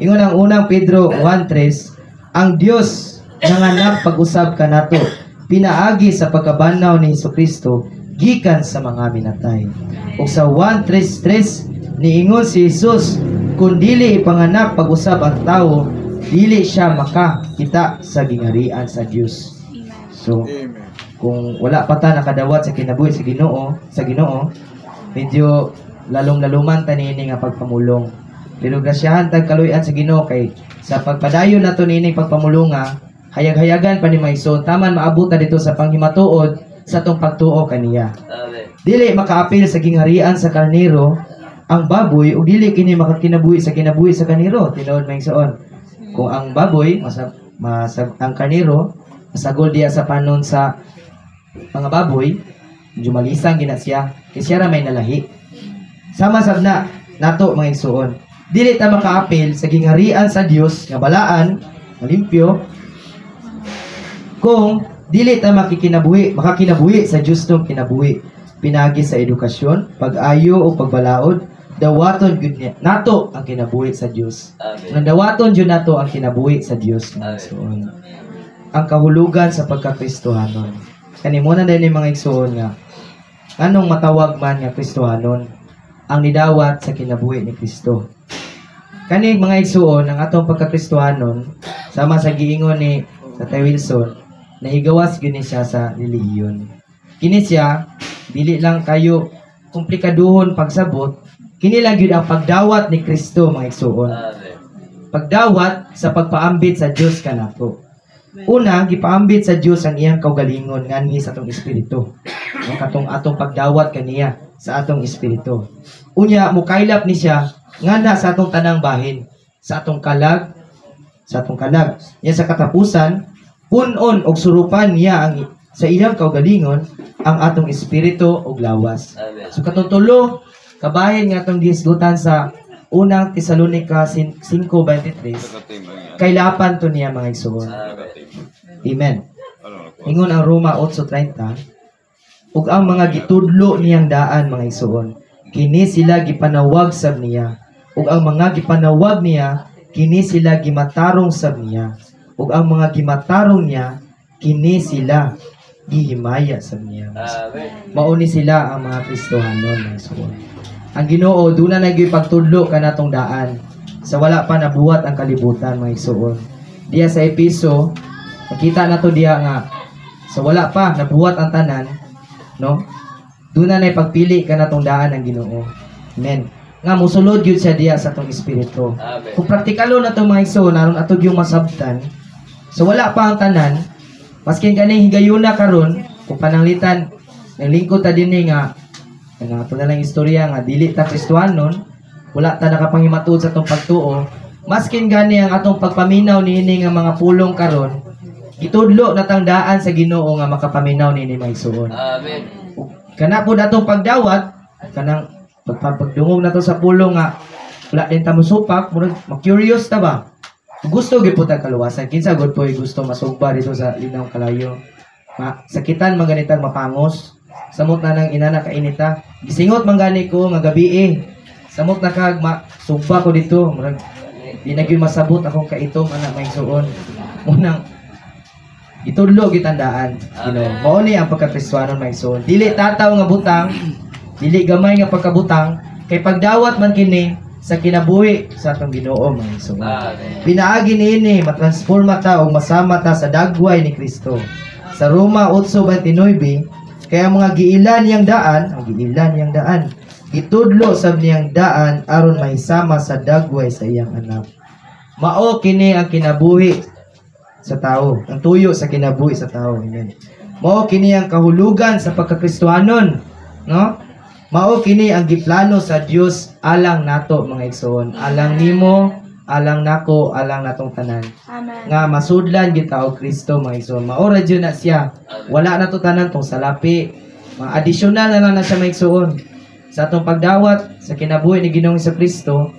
Ingon ang unang Pedro 1:3, ang Dios nanganak pag-usab kanato pinaagi sa pagkabanaw ni Jesucristo gikan sa mga minatay. O sa 1:3 niingon si Jesus, kung dili ipanganak pag-usab ang tao, dili siya makakita sa gingarian sa Dios. So, kung wala pa ta nakadawat sa kinabuhi sa Ginoo, medyo lalong-laluman ta niini nga pagpamulong. Pero grasyahan tag kaluy-an sa Ginoo kay sa pagpadayon nato niining pagpamulonga, hayag-hayagan pa ni maigsoon taman maabot ta dito sa panghimatuod sa tong pagtuo kaniya. Dili makaapil sa gingharian sa karnero ang baboy ug dili kini makakinabuhi sa kinabuhi sa kanero. Tinuod maigsoon. Kung ang baboy ang karnero masagol diya sa panon sa mga baboy, medyo malisang gina siya. Kaya siya ra may nalahi. Sama sab na nato mga igsoon. Dili ta makaapil sa gingharian sa Dios nga balaan, malimpyo kung dili ta makakinabuhi sa Dios tong kinabuhi. Pinagi sa edukasyon, pag-ayo o pagbalaod, dawaton gyud nato ang kinabuhi sa Dios. Nang dawaton gyud nato ang kinabuhi sa Dios. So, ang kahulugan sa pagkakristohanon. Kani mo na din yung mga igsoon nga anong matawag man nga Kristohanon ang nidawat sa kinabuhi ni Kristo. Kani mga igsoon ang atong pagkakristohanon sama sa giingon ni Tatay Wilson nahigawas gyud ni siya sa relihiyon. Kini siya dili lang kayo komplikaduhon pagsabot Kini lang gyud ang pagdawat ni Kristo mga igsuon. Pagdawat sa pagpaambit sa Dios kanato. Una, gipaambit sa Dios ang iyang kaugalingon nganhi sa atong espiritu. Ang katong atong pagdawat kaniya sa atong espiritu. Unya mukaylap ni siya ngana sa atong tanang bahin, sa atong kalag, Yan sa katapusan, punon og surupan niya ang sa iyang kaugalingon ang atong espiritu og lawas. So katong tulo kabahin nga atong gisgutan sa unang Tesalonica 5:23. Kailapan to niya mga igsoon. Amen. Ingon ang Roma 8:30. Ug ang mga gitudlo niyang daan mga igsoon, kini sila gipanawag sab niya. Ug ang mga gipanawag niya, kini sila gimatarong sab niya. Ug ang mga gimatarong niya, kini sila gihimaya sab niya. Mauni sila ang mga Kristohanon mga igsoon. Ang Ginoo duna na gyud pagtudlo kanatong daan sa wala pa nabuhat ang kalibutan mga igsoon. Diya sa Episo, makita nato diya nga sa wala pa nabuhat ang tanan, no? Duna na pagpili kanatong daan ang Ginoo. Amen. Nga mosulod gyud siya diya sa atong espiritu. Kung praktikalo na to mga igsoon, aron ato gyud masabtan sa wala pa ang tanan, maskin kani higayuna karon kung pananglitan ng lingkod ta dinhi nga ato na lang istorya nga dili ta Kristohanon, wala ta nakapanghimatud sa atong pagtuo, maskin gani ang atong pagpaminaw niini nga mga pulong karon, gitudlo na tang daan sa Ginoo nga makapaminaw niini mga igsoon. Amen. Kana po natong pagdawat, kanang pagdungog nato sa pulong nga wala din ta mosupak, murag ma-curious ta ba? Gusto gyud po ta kaluwasan, kinsa gud po gusto masugba dito sa linaw kalayo. Sakitan man ganitang mapangos. Samot na nang inana kainita. Gisingot man gani ko nga gabi Samot na kag sugba ko dito. Murag di na gyud masabot akong kaitom anak may suon. Unang itudlo gitandaan. Mao ni ang pagka-Kristohanon may suon. Dili tataw nga butang, dili gamay nga pagkabutang, kay pagdawat man kini sa kinabuhi sa atong Ginoo mga igsoon. Pinaagi niini matransforma ta og masama ta sa dagway ni Kristo. Sa Roma 8:29, kaya mga giilan niyang daan, itudlo sab niyang daan aron mahisama sa dagway sa iyang anak. Mao kini ang kinabuhi sa tao, ang tuyo sa kinabuhi sa tao. Amen. Mao kini ang kahulugan sa pagka-Kristohanon, no? Mao kini ang giplano sa Dios alang nato mga igsoon, alang nimo, alang nako, alang natong tanan. Amen. Nga masudlan gyud ta og Kristo mga igsoon. Mao ra jud na siya. Wala na to tanan tong salapi. Mga additional na lang na siya mga igsoon. Sa atong pagdawat sa kinabuhi ni Ginoong Kristo,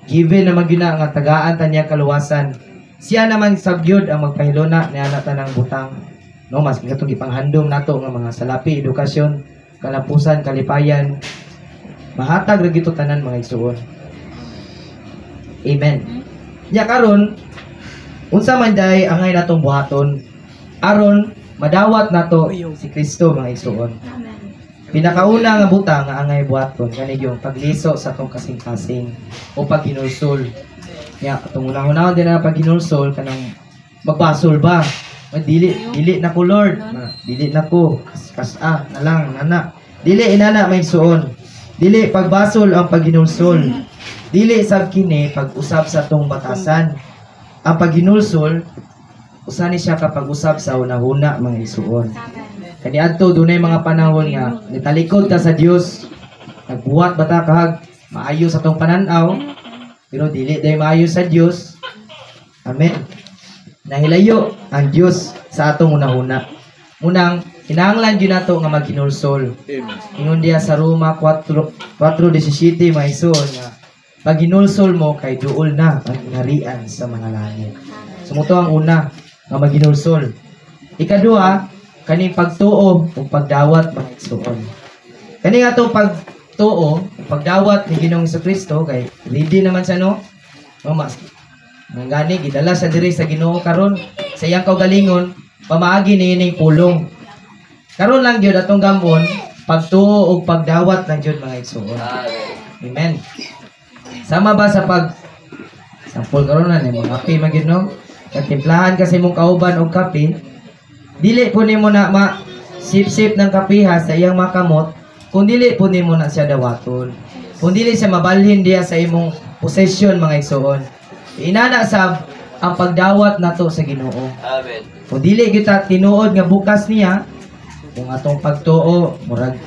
given naman gyud na nga tagaan ta niya kaluwasan. Siya naman sabyod ang magpahilona ni ana tanang butang. No, mas katong gipanghandom nato nga mga salapi, edukasyon, kalapusan, kalipayan. Mahatag ra gito tanan mga igsoon. Amen. Nya karon unsa man day angay natong buhaton aron madawat nato si Kristo mga igsoon. Amen. Pinakauna nga butang nga angay buhaton kani yung pagliso sa tong kasing-kasing o pagginulsol. Nya atong unang-una din na pagginulsol kanang magbasol ba? Dili na ko Lord. Dili na ko. Kas-a na lang nana. Dili inana may igsoon. Dili pagbasol ang pagginulsol. Dili sab kini pag-usab sa tong batasan. Ang pagginulsol usa ni siya kapag usab sa hunahuna mga igsoon. Kaniadto dunay mga panahon nga nitalikod ta sa Dios. Nagbuhat bata kahag maayo sa tong pananaw pero dili day maayo sa Dios. Amen. Nahilayo ang Dios sa atong hunahuna. Munang kinahanglan gyud nato nga maghinulsol. Ingon diya sa Roma 4:17 mga igsoon nga pag ginulsol mo kay duol na ang inarian sa mga langit. Sumuto ang una nga maginulsol. Ikaduha, kaning pagtuo o pagdawat mga igsoon. Kani nga to pagtuo, pagdawat ni Ginoong Kristo kay ready naman sa no? Mas gani gidala sa diri sa Ginoo karon sa iyang kaugalingon pamaagi niining pulong. Karon lang gyud atong gamon pagtuo o pagdawat lang gyud mga igsoon. Amen. Sama ba sa sampol karon na ni mga kape magid no? Katimplahan kasi mong kauban og kape, dili po nimo na sip-sip ng kapiha sa iyang makamot, kung dili po nimo na siya dawaton. Kung dili siya mabalhin diya sa imong possession mga igsoon. Inana sab ang pagdawat nato sa Ginoo. Amen. Kung dili kita tinuod nga bukas niya, kung atong pagtuo murag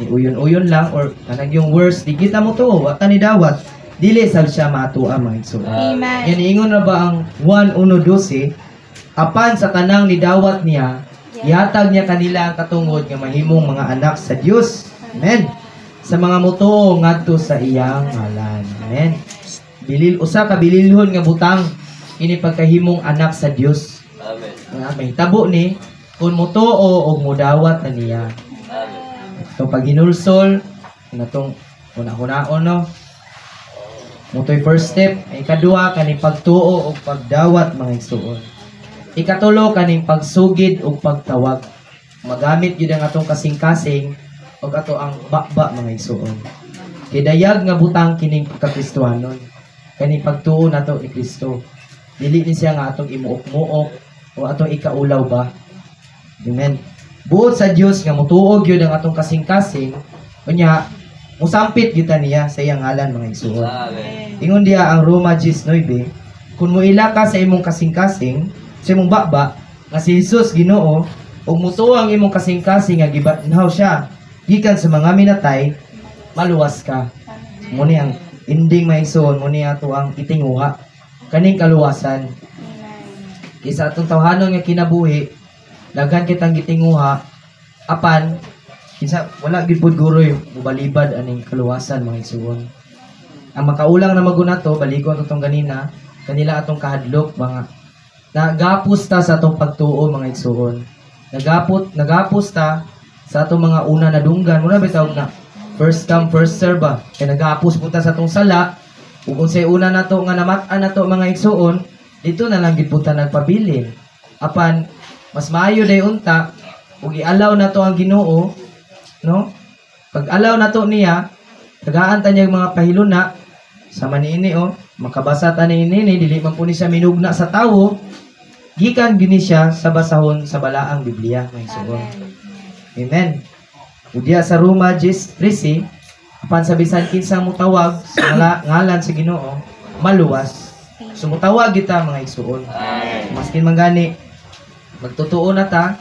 ni uyon-uyon lang or kanang yung words di kita mo tuo, wa ta ni dawat. Dili sab siya matuwa mga igsoon. Amen. Yan ingon na ba ang 1:12 apan sa tanang nidawat niya, ihatag niya kanila ang katungod nga mahimong mga anak sa Dios. Amen. Sa mga mutuo ngadto sa iyang ngalan. Amen. Usa ka bililhon nga butang ini pagkahimong anak sa Dios. Amen. May tabo ni kung mutuo og mudawat na niya. Amen. Ito pag hinulsol, natong una-hunaon no. Mutoy first step, ikaduha kaning pagtuo og pagdawat mga igsoon. Ikatulo kaning pagsugid ug pagtawag. Magamit gyud ang atong kasing-kasing ug ato ang bakba mga igsoon. Kay dayag nga butang kining kakristohanon. Kaning pagtuo nato ni Kristo. Dili ni siya nga atong imuok-muok o atong ikaulaw ba. Amen. Buot sa Dios nga mutuog gyud ang atong kasing-kasing, unya musampit gyud niya sa iyang ngalan mga igsoon. Amen. Ingon diya ang Roma 19, kung muila ka sa imong kasing-kasing, sa imong bakba, nga si Jesus Ginoo, ug mutuo ang imong kasing-kasing nga gibanhaw siya gikan sa mga minatay, maluwas ka. Muni ang ending maigsoon, muni ato ang itinguha kaning kaluwasan. Kisa atong tawhanon nga kinabuhi, daghan kitang gitinguha, apan kinsa wala gid pud guroy mubalibad aning kaluwasan mga igsoon. Ang makaulang na magunato baligon atong ganina, kanila atong kahadlok mga nagapos ta sa atong pagtuo mga igsoon. Nagapos ta sa atong mga una na dunggan, muna ba tawag na first come first serve ba? Kaya nagapos po ta sa atong sala, ug unsay una nato nga namat-an nato mga igsoon, dito na lang gid po ta nagpabilin. Apan mas maayo day unta ug i-allow nato ang Ginoo, no? Pag allow nato niya, tagaan ta niya mga pahiluna sa maniini makabasa ta niini dili man po ni siya minugna sa tawo, gikan gini siya sa basahon sa balaang Biblia mga igsoon. Amen. Udiya sa Roma 13, apan sa bisan kinsa mutawag sa ngalan sa Ginoo, maluwas. Sumutawag kita mga igsoon. Maskin man gani magtutuo na ta,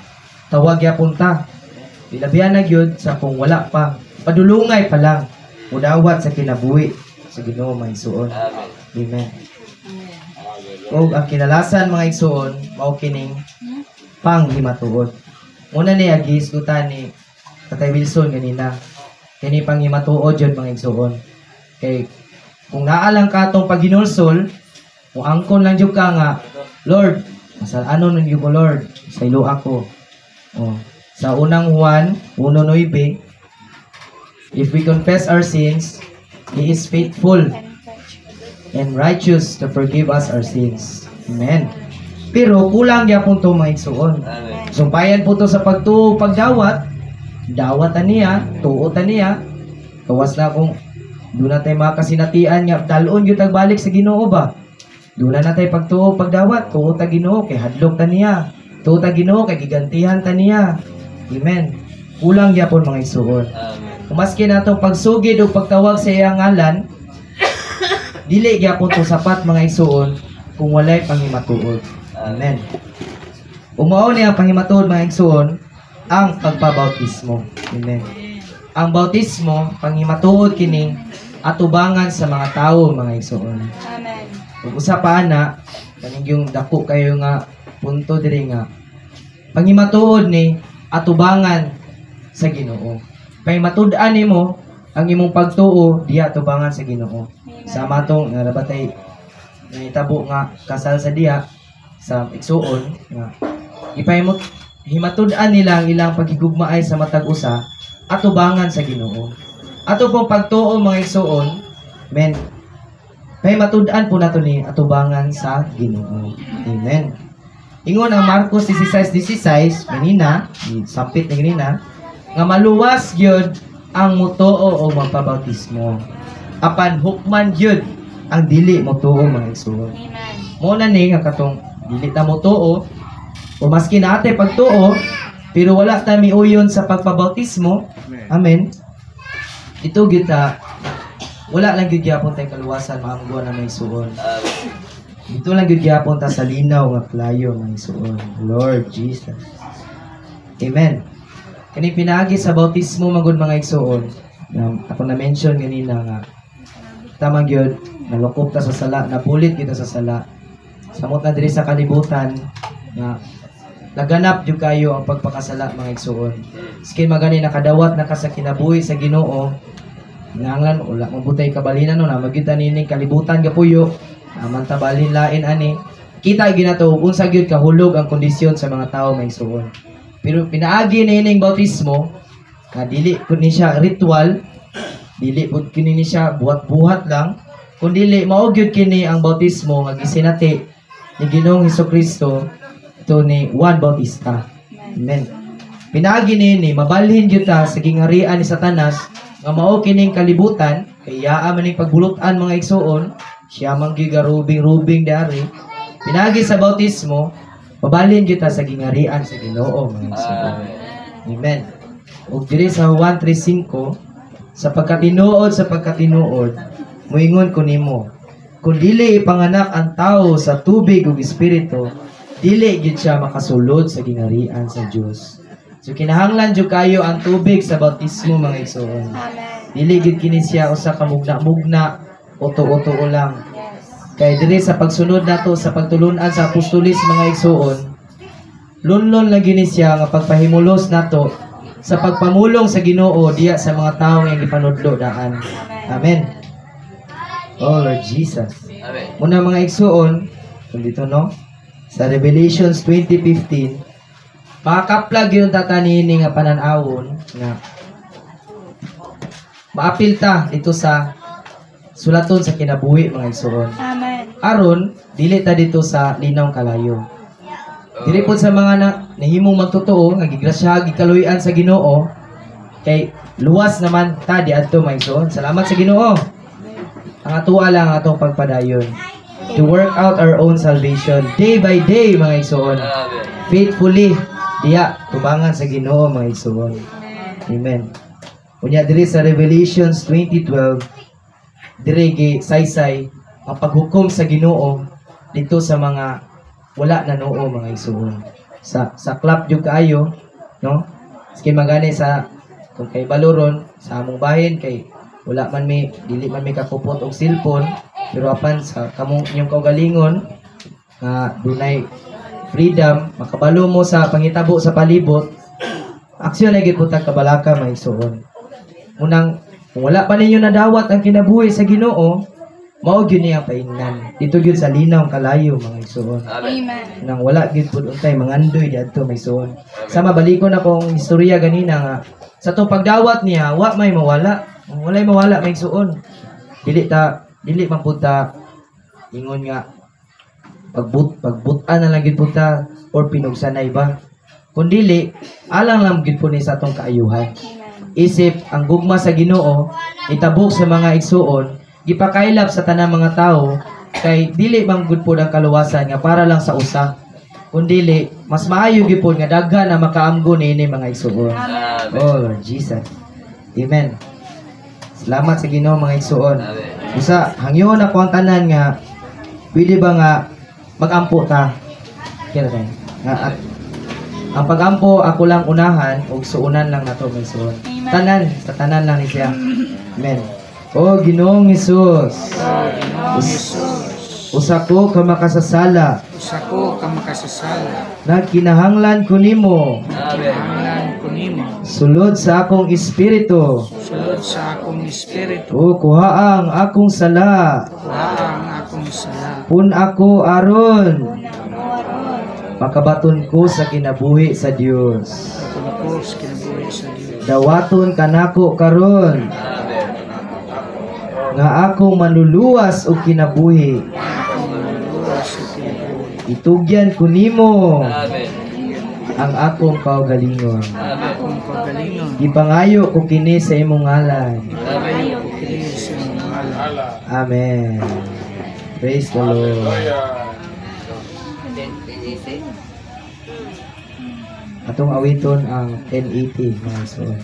tawag yapon ta. Ilabihan na gyud sa kung wala pa, padulungay pa lang, mudawat sa kinabuhi sa Ginoo mga igsoon. Amen. O ang kinalasan mga igsoon, mao kining panghimatuod. Una ni agis gutan ni Tatay Wilson ganina. Kini panghimatuod jud mga igsoon. Kay kung naalang ka tong paghinulsol, kung angkon lang jud ka nga, Lord, masalanon ninyo ko Lord, sa ilo ako. Sa unang Juan 1:9, if we confess our sins, He is faithful and righteous to forgive us our sins. Amen. Pero kulang gyapon to mga igsoon. Sumpayan po to sa pagtuo pagdawat, dawatan niya, tuotan niya. Kawas na kung doon na tayo makasinatian nga dalon gyud tagbalik sa Ginoo ba. Doon na tayo pagtuo pagdawat, tuo ta Ginoo kay hadlok ta niya. Tuo ta Ginoo kay gigantihan ta niya. Amen. Kulang gyapon mga igsoon. Kung maski nato pagsugid ug pagtawag sa iyang ngalan, dili gyapon to sapat mga igsoon kung walay panghimatuod. Amen. Umao ni ang panghimatuod mga igsoon ang pagpabautismo. Amen. Ang bautismo panghimatuod kini atubangan sa mga tawo mga igsoon. Amen. Ug usa pa ana kaning yung dako kayo nga punto diri nga panghimatuod ni atubangan sa Ginoo. Pahimatud-an nimo ang imong pagtuo diha atubangan sa Ginoo. Sama tong nabatay nahitabo nga kasal sa diha sa igsoon nga himatud-an nila ang ilang pagigugmaay sa matag usa atubangan sa Ginoo. Ato pong pagtuo mga igsoon, men, pahimatud-an po nato ni atubangan sa Ginoo. Amen. Ingon ang Marcos 16:16 ganina, sapit ni ganina, nga maluwas gyud ang mutuo o magpabautismo. Apan hukman gyud ang dili motuo mga igsoon. Amen. Mo na ni nga katong dili ta motuo o maski naate pagtuo pero wala ta miuyon sa pagpabautismo. Amen. Ito kita wala lang gyud gyapon tay kaluwasan maanggo na may suon. Amen. Dito lang gyud gyapon ta sa linaw nga playo may suon. Lord Jesus. Amen. Kani pinaagi sa bautismo magud mga igsuon. Ako na mention ganina nga tama gyud nalukop ta sa sala, napulit kita sa sala. Samot na diri sa kalibutan nga laganap jud kayo ang pagpakasala mga igsuon. Skin magani nakadawat na ka sa kinabuhi sa Ginoo. Nanglan wala mabutay kabalinan no na magita nining kalibutan gapuyo. Aman tabalin lain ani. Kita ginato unsa gyud kahulog ang kondisyon sa mga tawo mga igsuon. Pero pinaagi nining bautismo nga dili kun ni siya ritual, dili pud kini ni siya buhat-buhat lang, kun dili mao gyud kini ang bautismo nga gisinati ni Ginoong Hesukristo to ni Juan Bautista. Amen. Pinaagi ni mabalhin gyud ta sa gingarian ni Satanas nga mao kining kalibutan kaya maning pagbulutan mga igsuon, siya man gyud rubing dari. Pinaagi sa bautismo mabalhin gyud ta sa gingarian sa Ginoo mga igsuon. Amen. Ug diri sa Juan 3:5 sa pagkatinuod moingon ko nimo kung dili ipanganak ang tao sa tubig ug espiritu dili gyud siya makasulod sa gingarian sa Dios. So kinahanglan jud kayo ang tubig sa bautismo mga igsoon. Dili gyud kini siya usa ka mugna-mugna uto-uto lang. Kay diri sa pagsunod nato sa pagtulun-an sa apostolis mga igsoon, lunlon lang gini siya nga pagpahimulos nato sa pagpamulong sa Ginoo diya sa mga tawo nga gipanudlo daan. Amen. Oh Lord Jesus. Amen. Muna mga igsuon, dito no, sa Revelations 20:15, makakaplag yung tatanini nga pananawon nga maapil ta dito sa sulaton sa kinabuhi mga igsuon. Amen. Aron dili ta dito sa linaw kalayo. Dili po sa mga nahimong magtotoo nga gigrasya gikaluy-an sa Ginoo kay luwas naman ta di adto mga igsoon. Salamat sa Ginoo. Ang atuwa lang ang atong pagpadayon to work out our own salvation day by day mga igsoon. Amen. Faithfully diya tubangan sa Ginoo mga igsoon. Amen. Unya diri sa Revelations 20:12 diri gi saysay ang paghukom sa Ginoo dito sa mga wala na noo mga igsoon. Sa clap jud kaayo, no? Sige magani sa kung kay baloron sa among bahin kay wala man mi dili man mi kakupot og cellphone pero apan sa kamong inyong kaugalingon nga dunay freedom makabalo mo sa pangitabo sa palibot aksyon lagi putang kabalaka mga igsoon. Unang kung wala pa ninyo nadawat ang kinabuhi sa Ginoo, mao gyud niya paingnan. Dito gyud sa linaw kalayo mga igsoon. Amen. Amen. Nang wala gyud pud untay mangandoy diadto may igsoon. Sama balikon akong istorya ganina nga sa to pagdawat niya wa may mawala. Walay mawala may igsoon. Dili man pud ta ingon nga pagbutan na lang gyud pud ta or pinugsanay ba. Kun dili alang lang gyud pud ni sa atong kaayuhan. Isip ang gugma sa Ginoo itabok sa mga igsoon gipakailap sa tanang mga tao kay dili man gud pod ang kaluwasan nga para lang sa usa kundili mas maayo gyud pod nga daghan na makaamgo niini mga igsoon. Amen. Oh Lord Jesus. Amen. Salamat sa Ginoo mga igsoon. Amen. Usa hangyon ako ang tanan nga pwede ba nga magampo ta? Kaya tayo. Nga ang pagampo ako lang unahan ug suunan lang nato mga igsoon. Tanan, sa tanan lang ni siya. Amen. O Ginoong Hesus, usa ko ka makasasala, Usako ka makasasala, nagkinahanglan ko nimo, kinahanglan ko nimo, sulod sa akong espiritu, sulod sa akong espiritu, o kuhaang akong sala, kuhaang akong sala, pun ako aron, makabaton ko sa kinabuhi sa Dios. pagko sa kinabuhi sa Dios. Dawaton kanako karon, nga akong manluluwas og kinabuhi. Luwas sa kinabuhi, Itugyan ko nimo Amen. ang akong kaugalingon. akong pagalingon, Ipangayo ko kini sa imong ngalan. ayaw ko kini sa imong ngalan. Amen. Praise the Lord. Atong awiton ang 1080 mga son.